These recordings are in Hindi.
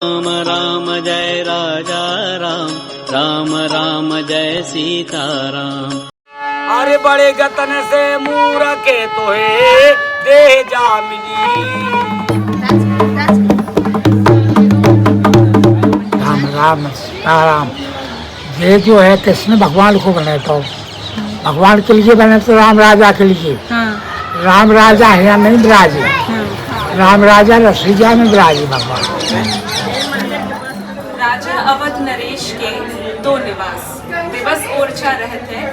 राम राम जय राजा राम, राम राम जय सीताराम। अरे बड़े गतन से मूरखे तोहे दे जा मिली। राम राम राम। ये जो है कृष्ण भगवान को बने तो भगवान के लिए बने तो राम राजा के लिए। राम राजा है या नहीं विराजे। राम राजा रसीजा में विराजे भगवान। राजा अवध नरेश के दो निवास, दिवस ओरछा रहते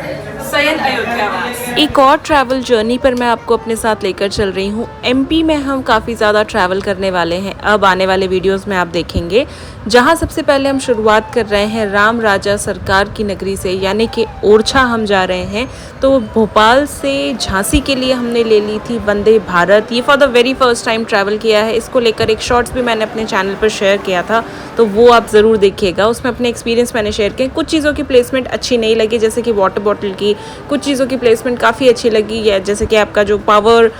शयन अयोध्यावास। एक और ट्रैवल जर्नी पर मैं आपको अपने साथ लेकर चल रही हूँ। एमपी में हम काफ़ी ज़्यादा ट्रैवल करने वाले हैं। अब आने वाले वीडियोस में आप देखेंगे, जहाँ सबसे पहले हम शुरुआत कर रहे हैं राम राजा सरकार की नगरी से, यानी कि ओरछा हम जा रहे हैं। तो भोपाल से झांसी के लिए हमने ले ली थी वंदे भारत। ये for the very first time travel किया है। इसको लेकर एक शॉर्ट्स भी मैंने अपने चैनल पर शेयर किया था, तो वो आप ज़रूर देखिएगा। उसमें अपने एक्सपीरियंस मैंने शेयर किए। कुछ चीज़ों की प्लेसमेंट अच्छी नहीं लगी, जैसे कि वाटर बॉटल की। कुछ चीज़ों की प्लेसमेंट काफ़ी अच्छी लगी है, जैसे कि आपका जो पावर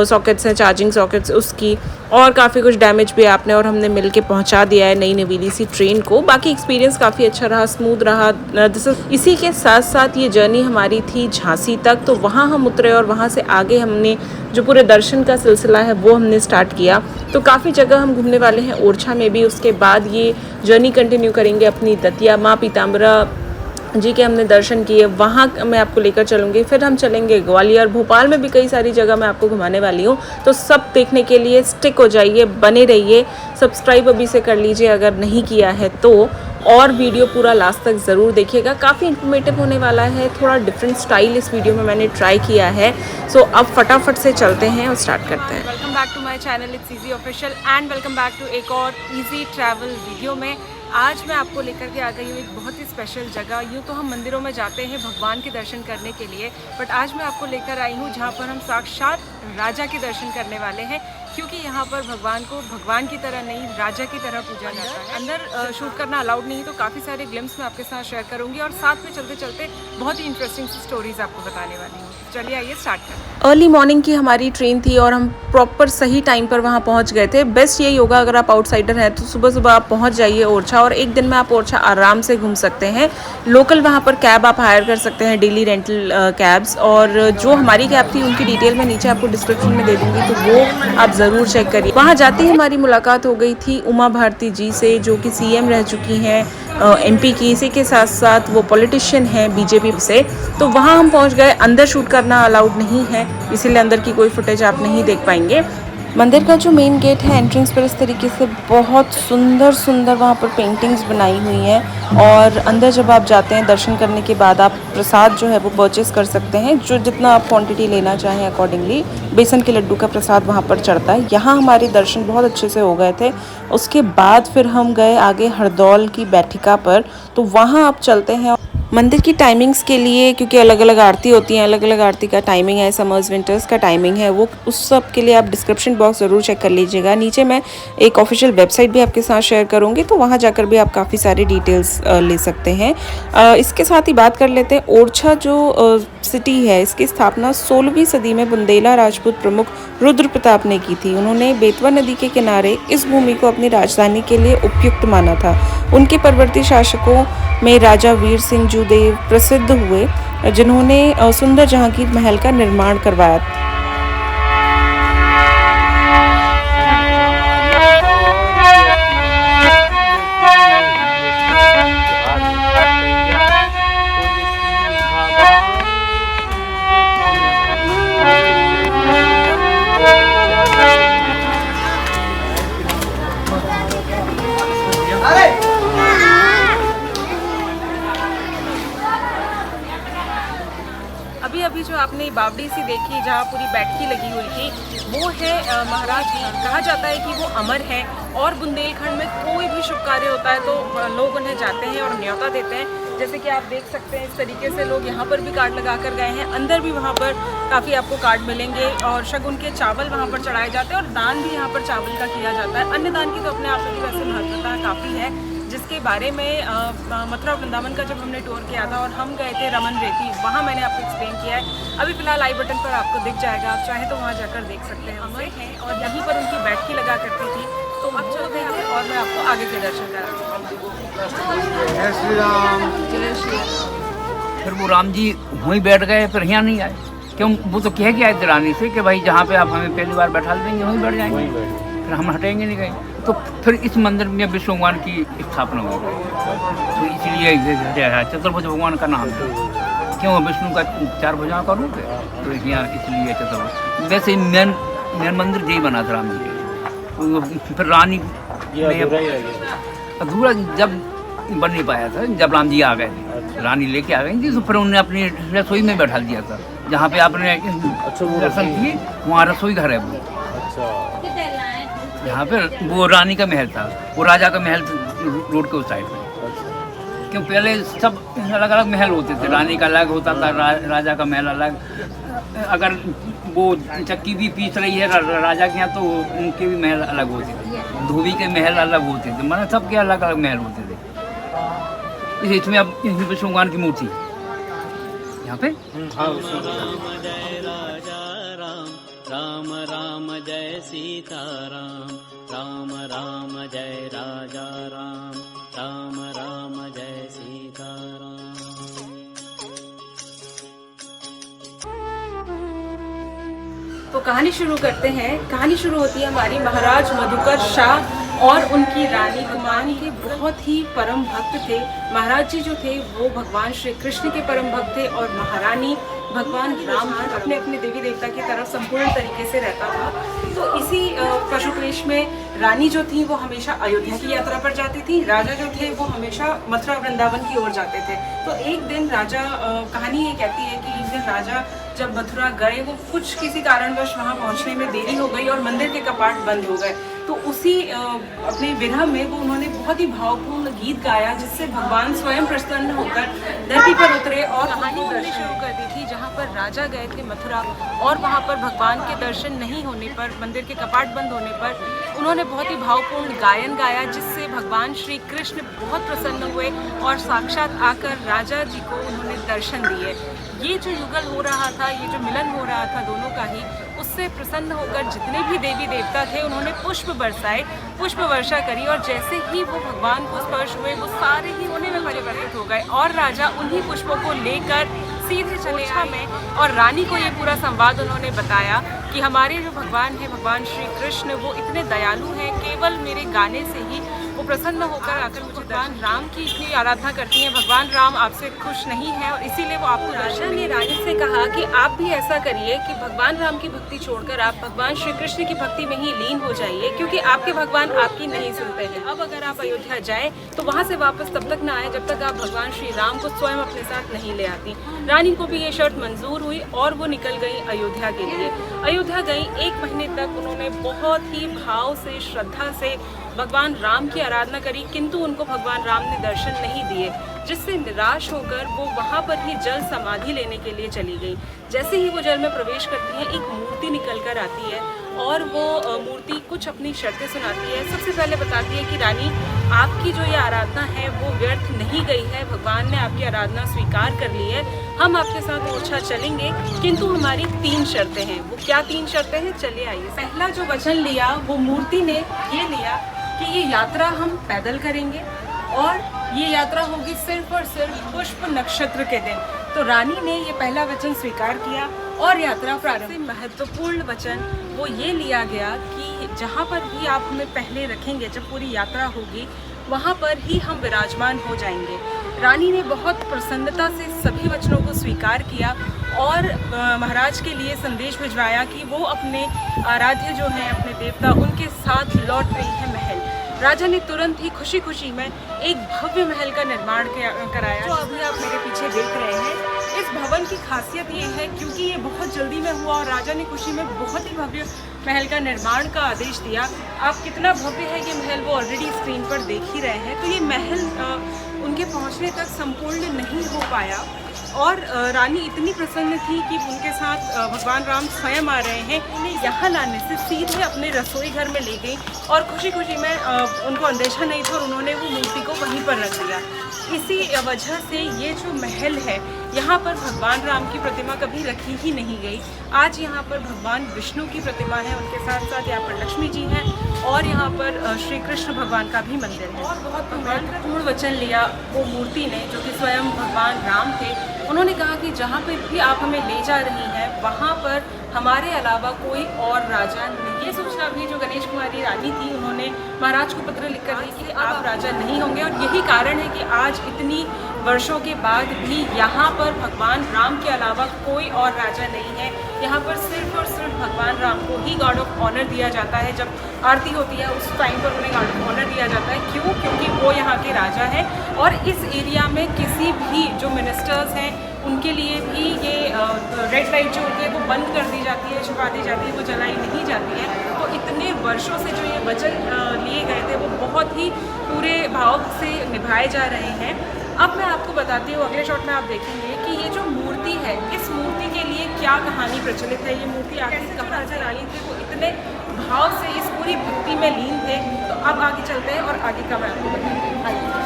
सॉकेट्स हैं, चार्जिंग सॉकेट्स, उसकी। और काफ़ी कुछ डैमेज भी आपने और हमने मिल के पहुँचा दिया है नई नवीली सी ट्रेन को। बाकी एक्सपीरियंस काफ़ी अच्छा रहा, स्मूथ रहा। इसी के साथ साथ ये जर्नी हमारी थी झांसी तक। तो वहाँ हम उतरे और वहाँ से आगे हमने जो पूरे दर्शन का सिलसिला है वो हमने स्टार्ट किया। तो काफ़ी जगह हम घूमने वाले हैं ओरछा में भी। उसके बाद ये जर्नी कंटिन्यू करेंगे अपनी दतिया माँ पीताम्बरा जी के हमने दर्शन किए, वहाँ मैं आपको लेकर चलूँगी। फिर हम चलेंगे ग्वालियर। भोपाल में भी कई सारी जगह मैं आपको घुमाने वाली हूँ। तो सब देखने के लिए स्टिक हो जाइए, बने रहिए। सब्सक्राइब अभी से कर लीजिए अगर नहीं किया है तो, और वीडियो पूरा लास्ट तक ज़रूर देखिएगा। काफ़ी इन्फॉर्मेटिव होने वाला है। थोड़ा डिफरेंट स्टाइल इस वीडियो में मैंने ट्राई किया है। सो अब फटाफट से चलते हैं और स्टार्ट करते हैं। Welcome back to my channel, it's easy official and welcome back to एक और इजी ट्रैवल वीडियो में। आज मैं आपको लेकर के आ गई हूँ एक बहुत ही स्पेशल जगह। यूँ तो हम मंदिरों में जाते हैं भगवान के दर्शन करने के लिए, बट आज मैं आपको लेकर आई हूँ जहाँ पर हम साक्षात राजा के दर्शन करने वाले हैं। क्योंकि यहाँ पर भगवान को भगवान की तरह नहीं, राजा की तरह पूजा जाता है। अंदर शूट करना अलाउड नहीं, तो काफ़ी सारे ग्लिम्स मैं आपके साथ शेयर करूँगी और साथ में चलते चलते बहुत ही इंटरेस्टिंग स्टोरीज आपको बताने वाली हूँ। चलिए आइए स्टार्ट करें। अर्ली मॉर्निंग की हमारी ट्रेन थी और हम प्रॉपर सही टाइम पर वहाँ पहुँच गए थे। बेस्ट यही होगा अगर आप आउटसाइडर हैं तो सुबह सुबह आप पहुँच जाइए ओरछा, और एक दिन में आप ओरछा आराम से घूम सकते हैं। लोकल वहाँ पर कैब आप हायर कर सकते हैं, डेली रेंटल कैब्स। और जो हमारी कैब थी उनकी डिटेल मैं नीचे आपको डिस्क्रिप्शन में दे दूँगी, तो वो आप ज़रूर चेक करिए। वहाँ जाते ही हमारी मुलाकात हो गई थी उमा भारती जी से, जो कि सीएम रह चुकी हैं एमपी की। इसी के साथ साथ वो पॉलिटिशियन हैं बीजेपी से। तो वहाँ हम पहुँच गए। अंदर शूट करना अलाउड नहीं है, इसीलिए अंदर की कोई फुटेज आप नहीं देख पाएंगे। मंदिर का जो मेन गेट है, एंट्रेंस पर इस तरीके से बहुत सुंदर सुंदर वहाँ पर पेंटिंग्स बनाई हुई हैं। और अंदर जब आप जाते हैं दर्शन करने के बाद, आप प्रसाद जो है वो परचेस कर सकते हैं, जो जितना आप क्वांटिटी लेना चाहें अकॉर्डिंगली। बेसन के लड्डू का प्रसाद वहाँ पर चढ़ता है। यहाँ हमारे दर्शन बहुत अच्छे से हो गए थे। उसके बाद फिर हम गए आगे हरदौल की बैठिका पर, तो वहाँ आप चलते हैं। मंदिर की टाइमिंग्स के लिए, क्योंकि अलग अलग आरती होती हैं, अलग अलग आरती का टाइमिंग है, समर्स विंटर्स का टाइमिंग है, वो उस सब के लिए आप डिस्क्रिप्शन बॉक्स ज़रूर चेक कर लीजिएगा। नीचे मैं एक ऑफिशियल वेबसाइट भी आपके साथ शेयर करूँगी, तो वहाँ जाकर भी आप काफ़ी सारी डिटेल्स ले सकते हैं। इसके साथ ही बात कर लेते हैं ओरछा जो सिटी है, इसकी स्थापना 16वीं सदी में बुंदेला राजपूत प्रमुख रुद्र प्रताप ने की थी। उन्होंने बेतवा नदी के किनारे इस भूमि को अपनी राजधानी के लिए उपयुक्त माना था। उनके परवर्ती शासकों में राजा वीर सिंह जूदेव प्रसिद्ध हुए, जिन्होंने सुंदर जहांगीर महल का निर्माण करवाया। अभी जो आपने बावड़ी सी देखी, जहाँ पूरी बैठकी लगी हुई थी, वो है महाराज। कहा जाता है कि वो अमर है, और बुंदेलखंड में कोई भी शुभ कार्य होता है तो लोग उन्हें जाते हैं और न्योता देते हैं। जैसे कि आप देख सकते हैं, इस तरीके से लोग यहाँ पर भी कार्ड लगा कर गए हैं। अंदर भी वहाँ पर काफ़ी आपको कार्ड मिलेंगे, और शगुन के चावल वहाँ पर चढ़ाए जाते हैं, और दान भी यहाँ पर चावल का किया जाता है। अन्य दान की तो अपने आप में वैसे महत्वता काफ़ी है, जिसके बारे में मथुरा वृंदावन का जब हमने टूर किया था और हम गए थे रमन रेती, वहाँ मैंने आपको एक्सप्लेन किया है। अभी फिलहाल आई बटन पर आपको दिख जाएगा, आप चाहें तो वहाँ जाकर देख सकते हैं। अमर है और यहीं पर उनकी बैठकी लगा करती थी। तो अब चलते हैं और मैं आपको आगे के दर्शन कराऊंगी। जय श्री राम। जय श्री राम। फिर वो राम जी वहीं बैठ गए, फिर यहाँ नहीं आए। क्यों? वो तो कह के आए थे रानी से कि भाई जहाँ पे आप हमें पहली बार बैठा देंगे वहीं बैठ जाएंगे, फिर हम हटेंगे नहीं कहीं। तो फिर इस मंदिर में विष्णु भगवान की स्थापना हो गई, तो इसलिए चतुर्भुज भगवान का नाम था। क्यों? विष्णु का 4 भुजाओं का रूप है, तो यहाँ इसलिए चतुर्भुज। वैसे मेन मंदिर यही बना था राम जी। तो फिर रानी अधूरा जब बन नहीं पाया था, जब राम जी आ गए थे, रानी लेके आ गई थी, तो फिर उन्होंने अपनी रसोई में बैठा दिया था। जहाँ पे आपने दर्शन किए वहाँ रसोई घर है वो। यहाँ पे वो रानी का महल था, वो राजा का महल रोड के उस साइड पे। क्यों? पहले सब अलग अलग महल होते थे, रानी का अलग होता था, राजा का महल अलग। अगर वो चक्की भी पीस रही है राजा के यहाँ, तो उनके भी महल अलग होते थे, धोबी के महल अलग होते थे, मतलब सबके अलग अलग महल होते थे। इसमें अब विष्णु भगवान की मूर्ति यहाँ पे। राम जय राजा राम, राम राम जय सीताराम, राम राम जय राजा राम, राम राम जय सीताराम। तो कहानी शुरू करते हैं। कहानी शुरू होती है हमारी महाराज मधुकर शाह और उनकी रानी कुमारी के बहुत ही परम भक्त थे। महाराज जी जो थे वो भगवान श्री कृष्ण के परम भक्त थे और महारानी भगवान राम अपने अपने देवी देवता की तरफ संपूर्ण तरीके से रहता था। तो इसी पशुक्लेश में रानी जो थी वो हमेशा अयोध्या की यात्रा पर जाती थी, राजा जो थे वो हमेशा मथुरा वृंदावन की ओर जाते थे। तो एक दिन राजा, कहानी ये कहती है कि एक दिन राजा जब मथुरा गए, वो कुछ किसी कारणवश वहाँ पहुँचने में देरी हो गई और मंदिर के कपाट बंद हो गए। तो उसी अपने विरह में वो उन्होंने बहुत ही भावपूर्ण गीत गाया, जिससे भगवान स्वयं प्रसन्न होकर धरती पर उतरे और कहानी शुरू कर दी थी। जहाँ पर राजा गए थे मथुरा और वहाँ पर भगवान के दर्शन नहीं होने पर, मंदिर के कपाट बंद होने पर, उन्होंने बहुत ही भावपूर्ण गायन गाया, जिससे भगवान श्री कृष्ण बहुत प्रसन्न हुए और साक्षात आकर राजा जी को उन्होंने दर्शन दिए। ये जो युगल हो रहा था, ये जो मिलन हो रहा था दोनों का ही, उससे प्रसन्न होकर जितने भी देवी देवता थे उन्होंने पुष्प बरसाए, पुष्प वर्षा करी और जैसे ही वो भगवान को स्पर्श हुए वो सारे ही होने में परिवर्तित हो गए और राजा उन्हीं पुष्पों को लेकर सीधे चले आए और रानी को ये पूरा संवाद उन्होंने बताया कि हमारे जो भगवान है, भगवान श्री कृष्ण, वो इतने दयालु हैं, केवल मेरे गाने से ही वो प्रसन्न होकर आकर मुझे भगवान राम की इतनी आराधना करती हैं। भगवान राम आपसे खुश नहीं है और इसीलिए वो आपको दर्शन ने रानी से कहा कि आप भी ऐसा करिए कि भगवान राम की भक्ति छोड़कर आप भगवान श्री कृष्ण की भक्ति में ही लीन हो जाइए, क्योंकि आपके भगवान आपकी नहीं सुनते हैं। अब अगर आप अयोध्या जाए तो वहाँ से वापस तब तक ना आए जब तक आप भगवान श्री राम को स्वयं अपने साथ नहीं ले आती। रानी को भी ये शर्त मंजूर हुई और वो निकल गई अयोध्या के लिए। अयोध्या गई, 1 महीने तक उन्होंने बहुत ही भाव से, श्रद्धा से भगवान राम की आराधना करी, किंतु उनको भगवान राम ने दर्शन नहीं दिए, जिससे निराश होकर वो वहाँ पर ही जल समाधि लेने के लिए चली गई। जैसे ही वो जल में प्रवेश करती है, एक मूर्ति निकल कर आती है और वो मूर्ति कुछ अपनी शर्तें सुनाती है। सबसे पहले बताती है कि रानी, आपकी जो ये आराधना है वो व्यर्थ नहीं गई है, भगवान ने आपकी आराधना स्वीकार कर ली है, हम आपके साथ ओरछा चलेंगे, किंतु हमारी 3 शर्तें हैं। वो क्या 3 शर्तें हैं, चलिए आइए। पहला जो वचन लिया वो मूर्ति ने ये लिया कि ये यात्रा हम पैदल करेंगे और ये यात्रा होगी सिर्फ और सिर्फ पुष्प नक्षत्र के दिन। तो रानी ने ये पहला वचन स्वीकार किया और यात्रा प्रारंभ। महत्वपूर्ण वचन वो ये लिया गया कि जहाँ पर भी आप हमें पहले रखेंगे, जब पूरी यात्रा होगी वहाँ पर ही हम विराजमान हो जाएंगे। रानी ने बहुत प्रसन्नता से सभी वचनों को स्वीकार किया और महाराज के लिए संदेश भिजवाया कि वो अपने आराध्य जो हैं, अपने देवता, उनके साथ लौट रही है महल। राजा ने तुरंत ही खुशी खुशी में एक भव्य महल का निर्माण कराया, जो अभी आप मेरे पीछे देख रहे हैं। इस भवन की खासियत ये है क्योंकि ये बहुत जल्दी में हुआ और राजा ने खुशी में बहुत ही भव्य महल का निर्माण का आदेश दिया। आप कितना भव्य है ये महल वो ऑलरेडी स्क्रीन पर देख ही रहे हैं। तो ये महल उनके पहुंचने तक संपूर्ण नहीं हो पाया और रानी इतनी प्रसन्न थी कि उनके साथ भगवान राम स्वयं आ रहे हैं, उन्हें यहाँ लाने से सीधे अपने रसोई घर में ले गई और खुशी खुशी में उनको अंदेशा नहीं था और उन्होंने वो मूर्ति को वहीं पर रख दिया। इसी वजह से ये जो महल है यहाँ पर भगवान राम की प्रतिमा कभी रखी ही नहीं गई। आज यहाँ पर भगवान विष्णु की प्रतिमा है, उनके साथ साथ यहाँ पर लक्ष्मी जी हैं और यहाँ पर श्री कृष्ण भगवान का भी मंदिर है। और बहुत महत्वपूर्ण वचन लिया वो मूर्ति ने, जो कि स्वयं भगवान राम थे। उन्होंने कहा कि जहाँ पर भी आप हमें ले जा रही हैं वहाँ पर हमारे अलावा कोई और राजा नहीं। ये सूचना भी जो गणेश कुमारी रानी थी उन्होंने महाराज को पत्र लिखकर दी कि आप राजा नहीं होंगे, और यही कारण है कि आज इतनी वर्षों के बाद भी यहाँ पर भगवान राम के अलावा कोई और राजा नहीं है। यहाँ पर सिर्फ और सिर्फ भगवान राम को ही गार्ड ऑफ ऑनर दिया जाता है। जब आरती होती है उस टाइम पर उन्हें गार्ड ऑफ ऑनर दिया जाता है। क्यों? क्योंकि वो यहाँ के राजा हैं और इस एरिया में किसी भी जो मिनिस्टर्स हैं उनके लिए भी ये रेड लाइट जो होती है वो बंद कर दी जाती है, छुपा दी जाती है, वो जलाई नहीं जाती है। तो इतने वर्षों से जो ये वचन लिए गए थे वो बहुत ही पूरे भाव से निभाए जा रहे हैं। अब मैं आपको बताती हूँ, अगले शॉट में आप देखेंगे कि ये जो मूर्ति है, इस मूर्ति के लिए क्या कहानी प्रचलित है। ये मूर्ति आखिर कहाँ राजा रानी थे वो इतने भाव से इस पूरी भक्ति में लीन थे। तो अब आगे चलते हैं और आगे का मैं आपको बताती हूँ। आइए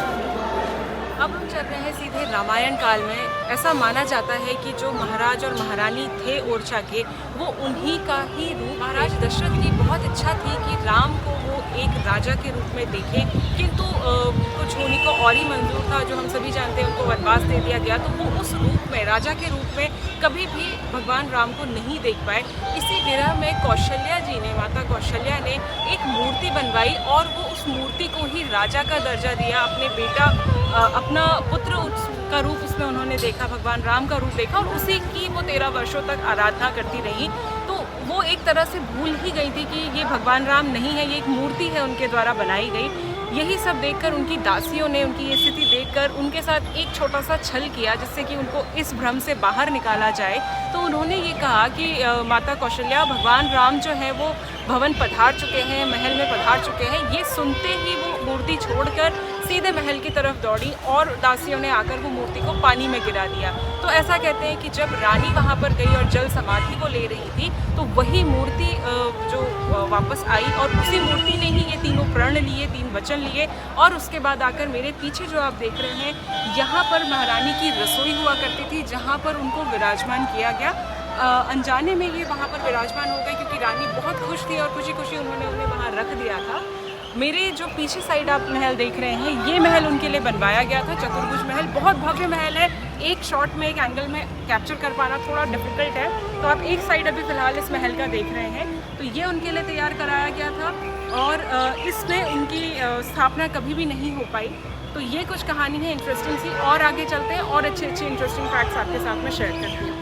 अब हम चल रहे हैं सीधे रामायण काल में। ऐसा माना जाता है कि जो महाराज और महारानी थे ओरछा के, वो उन्हीं का ही रूप। महाराज दशरथ की बहुत इच्छा थी कि राम को वो एक राजा के रूप में देखें, किंतु कुछ होने को और ही मंजूर था। जो हम सभी जानते हैं उनको वनवास दे दिया गया, तो वो उस रूप में, राजा के रूप में कभी भी भगवान राम को नहीं देख पाए। इसी विरह में कौशल्या जी ने, माता कौशल्या ने एक मूर्ति बनवाई और वो उस मूर्ति को ही राजा का दर्जा दिया। अपने बेटा, अपना पुत्र का रूप उसमें उन्होंने देखा, भगवान राम का रूप देखा और उसी की वो 13 वर्षों तक आराधना करती रही। तो वो एक तरह से भूल ही गई थी कि ये भगवान राम नहीं है, ये एक मूर्ति है उनके द्वारा बनाई गई। यही सब देखकर उनकी दासियों ने, उनकी ये स्थिति देखकर उनके साथ एक छोटा सा छल किया जिससे कि उनको इस भ्रम से बाहर निकाला जाए। तो उन्होंने ये कहा कि माता कौशल्या, भगवान राम जो है वो भवन पधार चुके हैं, महल में पधार चुके हैं। ये सुनते ही वो मूर्ति छोड़कर सीधे महल की तरफ दौड़ी और दासियों ने आकर वो मूर्ति को पानी में गिरा दिया। तो ऐसा कहते हैं कि जब रानी वहाँ पर गई और जल समाधि को ले रही थी तो वही मूर्ति जो वापस आई और उसी मूर्ति ने ही ये तीनों प्रण लिए, 3 वचन लिए और उसके बाद आकर मेरे पीछे जो आप देख रहे हैं, यहाँ पर महारानी की रसोई हुआ करती थी जहाँ पर उनको विराजमान किया गया। अनजाने में ये वहाँ पर विराजमान हो गए क्योंकि रानी बहुत खुश थी और खुशी खुशी उन्होंने उन्हें वहाँ रख दिया था। मेरे जो पीछे साइड आप महल देख रहे हैं, ये महल उनके लिए बनवाया गया था, चतुर्भुज महल। बहुत भव्य महल है, एक शॉट में, एक एंगल में कैप्चर कर पाना थोड़ा डिफिकल्ट है। तो आप एक साइड अभी फ़िलहाल इस महल का देख रहे हैं। तो ये उनके लिए तैयार कराया गया था और इसमें उनकी स्थापना कभी भी नहीं हो पाई। तो ये कुछ कहानी है इंटरेस्टिंग सी, और आगे चलते हैं और अच्छे अच्छे इंटरेस्टिंग फैक्ट्स आपके साथ में शेयर करती हूँ।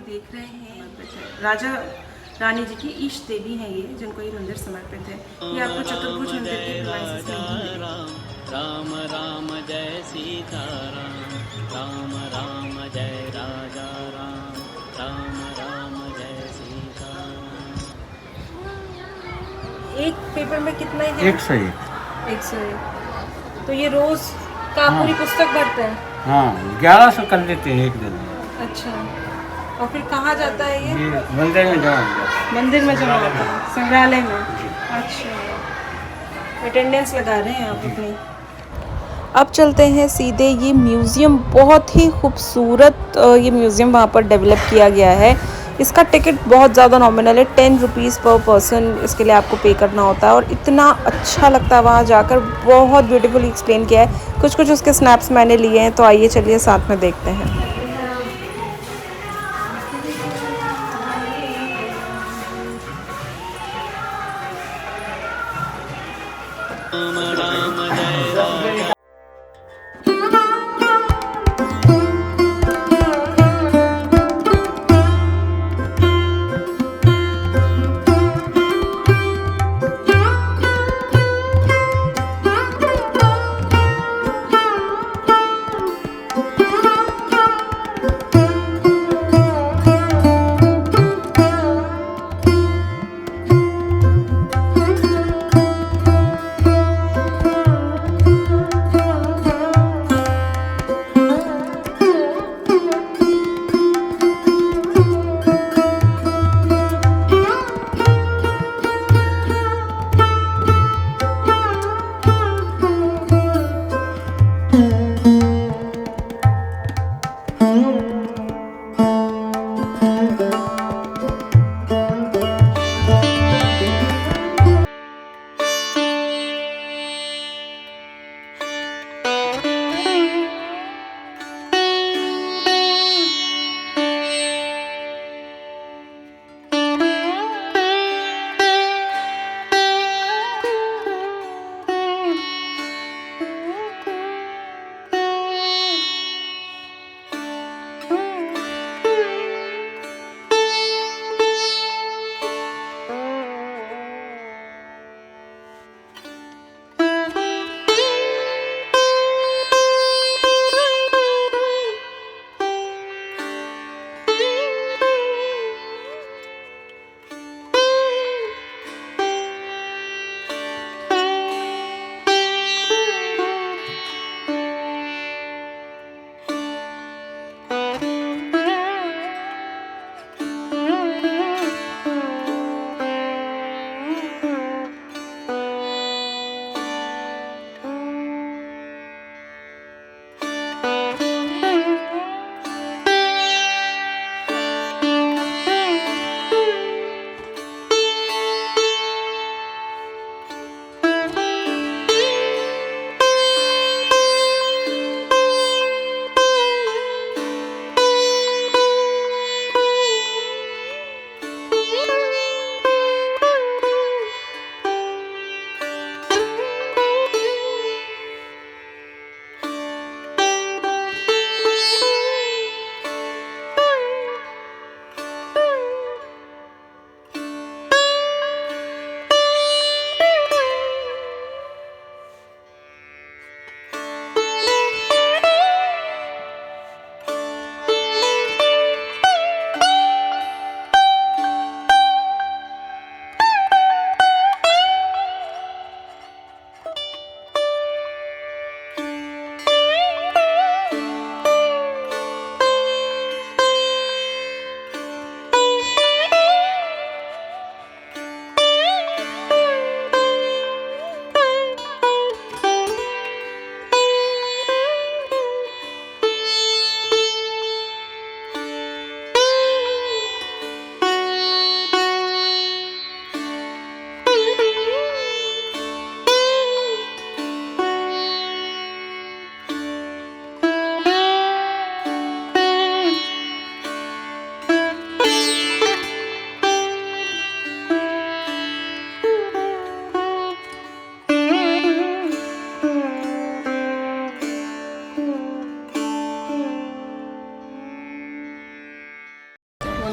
देख रहे हैं राजा रानी जी की इष्ट देवी हैं ये, जिनको ये मंदिर समर्पित है। ये आपको चतुर्भुज मंदिर के प्रीमाइसेस में ही मिलेगा। राम राम जय सीता राम, राम राम जय राजा राम, राम राम जय सीता राम। एक पेपर में कितना है? 101। 101। तो ये रोज का आप पूरी पुस्तक भरते हैं? हाँ, 1100 कर लेते हैं एक दिन में। अच्छा, और फिर कहाँ जाता है ये? मंदिर में जमा होता है। मंदिर में जमा होता है, संग्रहालय में। अच्छा, अटेंडेंस लगा रहे हैं आप अपनी। अब चलते हैं सीधे ये म्यूज़ियम, बहुत ही खूबसूरत ये म्यूज़ियम वहाँ पर डेवलप किया गया है। इसका टिकट बहुत ज़्यादा नॉमिनल है, 10 रुपीज़ पर पर्सन इसके लिए आपको पे करना होता है। और इतना अच्छा लगता है वहाँ जाकर, बहुत ब्यूटीफुली एक्सप्लेन किया है। कुछ कुछ उसके स्नैप्स मैंने लिए हैं, तो आइए चलिए साथ में देखते हैं।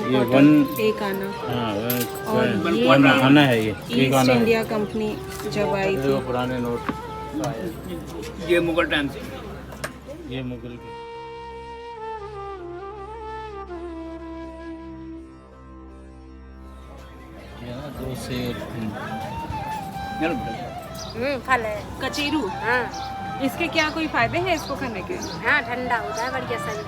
ये वन एक आना। हाँ और ये वन है आना है ये एक ईस्ट आना है। इंडिया कंपनी जब आई ये थी। वो पुराने नोट ये मुगल टाइम से। ये मुगल के ये ना दो से फल है। कचेरू, हाँ इसके क्या कोई फायदे हैं इसको खाने के? हाँ ठंडा होता है बढ़िया शरीर।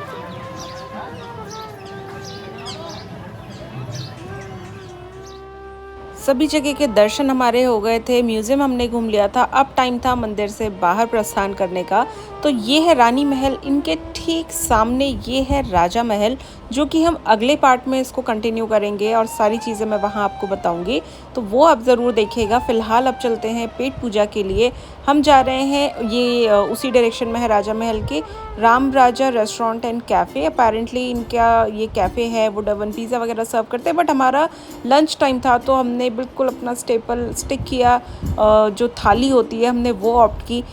सभी जगह के दर्शन हमारे हो गए थे, म्यूजियम हमने घूम लिया था। अब टाइम था मंदिर से बाहर प्रस्थान करने का। तो ये है रानी महल, इनके ठीक सामने ये है राजा महल, जो कि हम अगले पार्ट में इसको कंटिन्यू करेंगे और सारी चीज़ें मैं वहाँ आपको बताऊंगी, तो वो आप ज़रूर देखिएगा। फ़िलहाल अब चलते हैं पेट पूजा के लिए। हम जा रहे हैं, ये उसी डायरेक्शन में है राजा महल के, राम राजा रेस्टोरेंट एंड कैफ़े। अपेरेंटली इनका ये कैफ़े है, वो डबल पिज़्ज़ा वगैरह सर्व करते हैं, बट हमारा लंच टाइम था तो हमने बिल्कुल अपना स्टेपल स्टिक किया, जो थाली होती है हमने वो ऑप्ट की।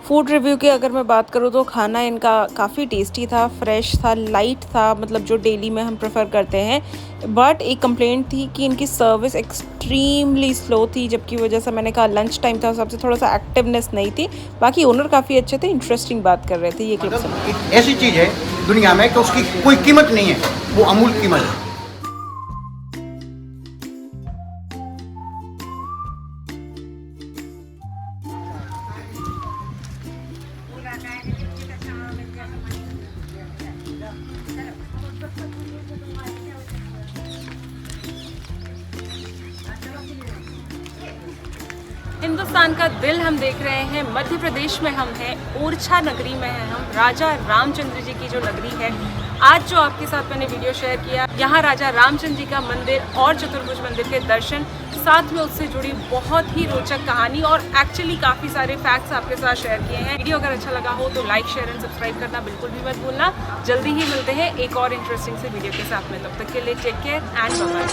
फूड रिव्यू की अगर मैं बात करूँ तो खाना इनका काफ़ी टेस्टी था, फ्रेश था, लाइट था, मतलब जो डेली में हम प्रेफर करते हैं। बट एक कंप्लेंट थी कि इनकी सर्विस एक्सट्रीमली स्लो थी, जबकि वजह से मैंने कहा लंच टाइम था, सबसे थोड़ा सा एक्टिवनेस नहीं थी। बाकी ओनर काफ़ी अच्छे थे, इंटरेस्टिंग बात कर रहे थे। ये क्लिप एक ऐसी चीज़ है दुनिया में कि उसकी कोई कीमत नहीं है, वो अमूल कीमत है। हिंदुस्तान का दिल हम देख रहे हैं, मध्य प्रदेश में हम हैं, ओरछा नगरी में हैं हम, राजा रामचंद्र जी की जो नगरी है। आज जो आपके साथ मैंने वीडियो शेयर किया, यहाँ राजा रामचंद्र जी का मंदिर और चतुर्भुज मंदिर के दर्शन, साथ में उससे जुड़ी बहुत ही रोचक कहानी और एक्चुअली काफ़ी सारे फैक्ट्स आपके साथ शेयर किए हैं। वीडियो अगर अच्छा लगा हो तो लाइक, शेयर एंड सब्सक्राइब करना बिल्कुल भी मत भूलना। जल्दी ही मिलते हैं एक और इंटरेस्टिंग से वीडियो के साथ में, तब तक के लिए take care and bye bye.